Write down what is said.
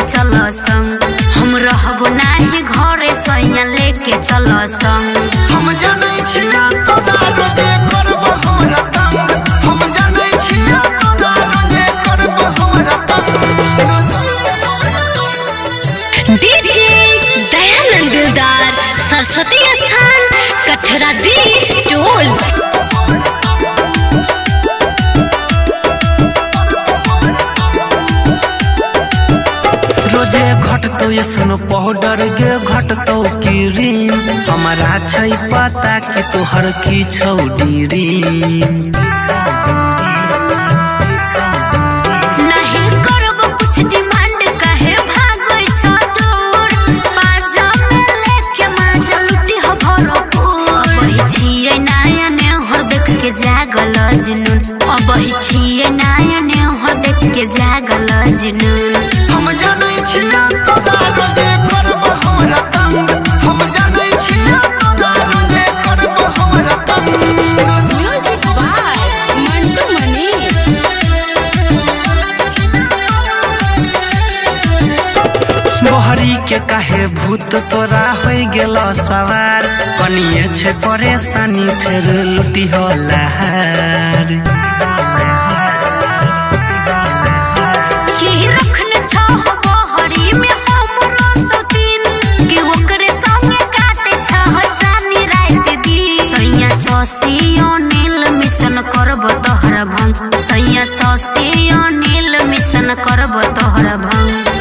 चलो संग हम रहबो नाही घरे सैया लेके चलो संग। हम जानै छियै तोरा रोजे करबो हमरा तंग। हम जानै छियै तोरा रोजे करबो हमरा तंग। डीजे दयानंद दिलदार सरस्वती स्थान कठरा डी टोल। रोजे घटतो ऐसनो पाउडर गे घटतो क्रीम। हमारा छै पता कि तोहर की छौ डीरीम। नहीं करबो कुछ डिमांड काहे भागै छ दूर। पाजा में लेके माजा लुटी हो भरपूर। अबही छियै नया नेहर देख के जागल जुनून। अबही छियै नया नेहर देख के जागल जुनून। हम जानै छियै तोरा रोजे करबो हमरा तंग। हम जानै छियै तोरा रोजे करबो हमरा तंग। म्यूजिक बाय मंटू मनी। बहरी के काहे भूत तोरा हो गेल सवार। कनिए छै परेशानी फेर लुटी हो लहार। करब तोहर भंग सैया सौसी नील मिशन करब तोहर भंग।